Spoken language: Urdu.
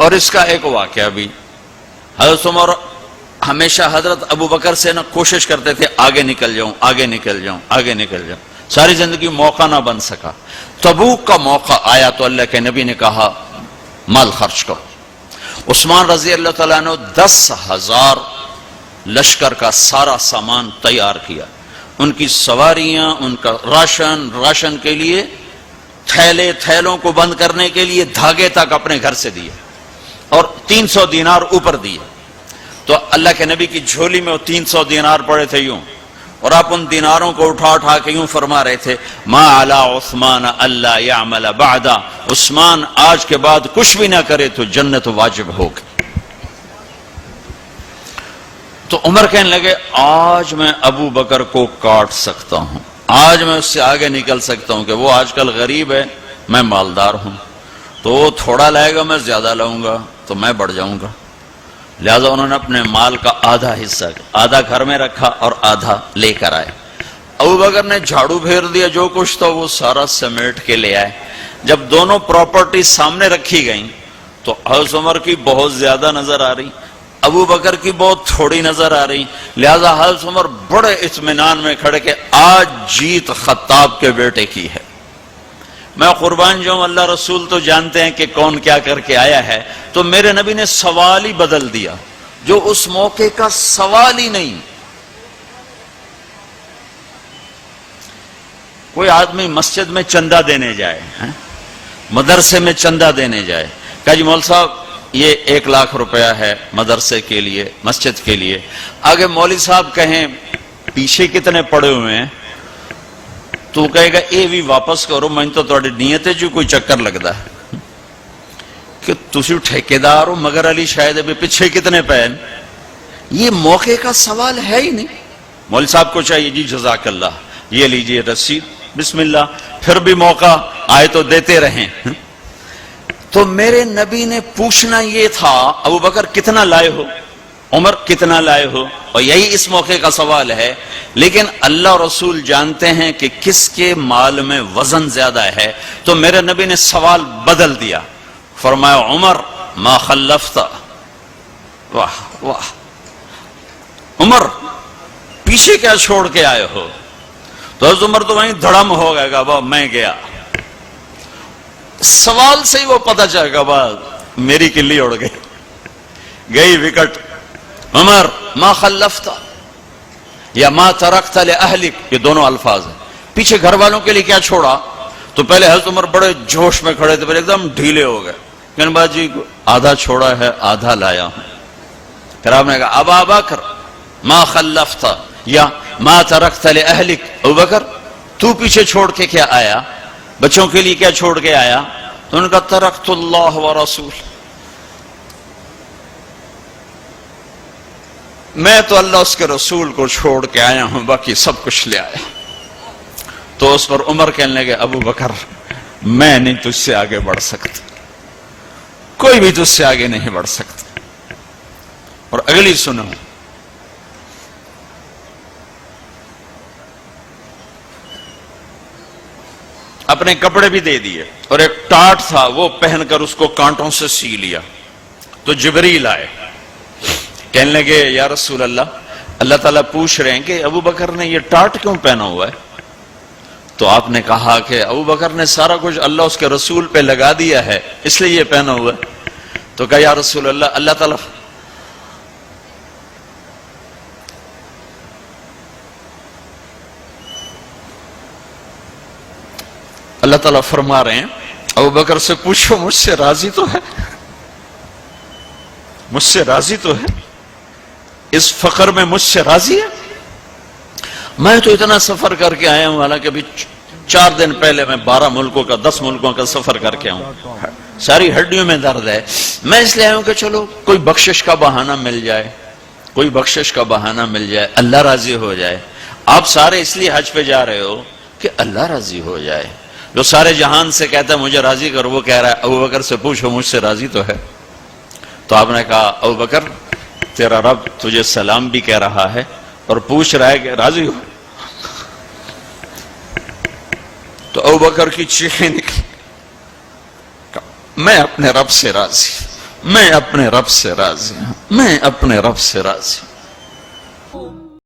اور اس کا ایک واقعہ بھی، حضرت عمر ہمیشہ حضرت ابو بکر سے نہ کوشش کرتے تھے آگے نکل جاؤں آگے نکل جاؤں آگے نکل جاؤں، ساری زندگی موقع نہ بن سکا۔ تبوک کا موقع آیا تو اللہ کے نبی نے کہا مال خرچ کرو۔ عثمان رضی اللہ تعالیٰ عنہ 10,000 لشکر کا سارا سامان تیار کیا، ان کی سواریاں، ان کا راشن کے لیے تھیلوں کو بند کرنے کے لیے دھاگے تک اپنے گھر سے دیے، اور 300 دینار اوپر دیے۔ تو اللہ کے نبی کی جھولی میں وہ 300 دینار پڑے تھے یوں، اور آپ ان دیناروں کو اٹھا کے یوں فرما رہے تھے ما علی عثمان اللہ یعمل بعدا، عثمان آج کے بعد کچھ بھی نہ کرے تو جنت واجب ہوگی۔ تو عمر کہنے لگے آج میں ابو بکر کو کاٹ سکتا ہوں، آج میں اس سے آگے نکل سکتا ہوں کہ وہ آج کل غریب ہے، میں مالدار ہوں، تو وہ تھوڑا لائے گا میں زیادہ لاؤں گا تو میں بڑھ جاؤں گا۔ لہذا انہوں نے اپنے مال کا آدھا حصہ، آدھا گھر میں رکھا اور آدھا لے کر آئے۔ ابو بکر نے جھاڑو پھیر دیا، جو کچھ تھا وہ سارا سمیٹ کے لے آئے۔ جب دونوں پراپرٹی سامنے رکھی گئیں تو حضرت عمر کی بہت زیادہ نظر آ رہی، ابو بکر کی بہت تھوڑی نظر آ رہی، لہذا حضرت عمر بڑے اطمینان میں کھڑے کہ آج جیت خطاب کے بیٹے کی ہے۔ میں قربان جاؤں، اللہ رسول تو جانتے ہیں کہ کون کیا کر کے آیا ہے، تو میرے نبی نے سوال ہی بدل دیا جو اس موقع کا سوال ہی نہیں۔ کوئی آدمی مسجد میں چندہ دینے جائے، مدرسے میں چندہ دینے جائے، کہا جی مول صاحب یہ 1 لاکھ روپیہ ہے مدرسے کے لیے، مسجد کے لیے۔ آگے مولوی صاحب کہیں پیچھے کتنے پڑے ہوئے ہیں، تو کہے گا اے بھی واپس کرو، میں تو تھوڑی نیت ہے جو کوئی چکر لگتا ہے کہ تسی ٹھیکیدار ہو، مگر علی شاید ابھی پیچھے کتنے پین، یہ موقع کا سوال ہے ہی نہیں۔ مولوی صاحب کو چاہیے جی جزاک اللہ، یہ لیجئے رسید، بسم اللہ، پھر بھی موقع آئے تو دیتے رہیں۔ تو میرے نبی نے پوچھنا یہ تھا ابو بکر کتنا لائے ہو، عمر کتنا لائے ہو، اور یہی اس موقع کا سوال ہے۔ لیکن اللہ رسول جانتے ہیں کہ کس کے مال میں وزن زیادہ ہے، تو میرے نبی نے سوال بدل دیا، فرمایا عمر ما خلفت، واہ واہ عمر پیچھے کیا چھوڑ کے آئے ہو؟ تو حضرت عمر تو وہیں دھڑم ہو گئے گا، با میں گیا، سوال سے ہی وہ پتہ چلے گا، با میری کلی اڑ گئی وکٹ۔ عمر ما خلفت یا ما ترکت لأہلک، یہ دونوں الفاظ ہیں، پیچھے گھر والوں کے لیے کیا چھوڑا؟ تو پہلے حضرت عمر بڑے جوش میں کھڑے تھے، پھر ایک دم ڈھیلے ہو گئے، کہنے بعد جی آدھا چھوڑا ہے آدھا لایا ہوں۔ پھر آپ نے کہا ابا بکر ما خلفت یا ما ترکت لأہلک، ابو بکر تو پیچھے چھوڑ کے کیا آیا، بچوں کے لیے کیا چھوڑ کے آیا؟ تو انہوں نے کہا ترکت اللہ ورسول، میں تو اللہ اس کے رسول کو چھوڑ کے آیا ہوں، باقی سب کچھ لے آیا۔ تو اس پر عمر کہنے لگے ابو بکر میں نہیں تجھ سے آگے بڑھ سکتا، کوئی بھی تجھ سے آگے نہیں بڑھ سکتا۔ اور اگلی سنو، اپنے کپڑے بھی دے دیے اور ایک ٹاٹ تھا وہ پہن کر اس کو کانٹوں سے سی لیا۔ تو جبریل آئے، کہنے لگے یا رسول اللہ، اللہ تعالیٰ پوچھ رہے ہیں کہ ابو بکر نے یہ ٹاٹ کیوں پہنا ہوا ہے؟ تو آپ نے کہا کہ ابو بکر نے سارا کچھ اللہ اس کے رسول پہ لگا دیا ہے اس لیے یہ پہنا ہوا ہے۔ تو کہا یا رسول اللہ، اللہ تعالیٰ فرما رہے ہیں ابو بکر سے پوچھو مجھ سے راضی تو ہے، مجھ سے راضی تو ہے، اس فقر میں مجھ سے راضی ہے؟ میں تو اتنا سفر کر کے آیا ہوں، حالانکہ ابھی 4 دن پہلے میں 12 ملکوں کا 10 ملکوں کا سفر کر کے آؤں، ساری ہڈیوں میں درد ہے، میں اس لیے آیا ہوں کہ چلو کوئی بخشش کا بہانہ مل جائے، کوئی بخشش کا بہانہ مل جائے، اللہ راضی ہو جائے۔ آپ سارے اس لیے حج پہ جا رہے ہو کہ اللہ راضی ہو جائے۔ جو سارے جہان سے کہتا ہے مجھے راضی کر، وہ کہہ رہا ہے ابو بکر سے پوچھو مجھ سے راضی تو ہے۔ تو آپ نے کہا ابو بکر تیرا رب تجھے سلام بھی کہہ رہا ہے اور پوچھ رہا ہے کہ راضی ہو؟ تو ابو بکر کی چیخیں نکلی، میں اپنے رب سے راضی، میں اپنے رب سے راضی ہوں، میں اپنے رب سے راضی ہوں۔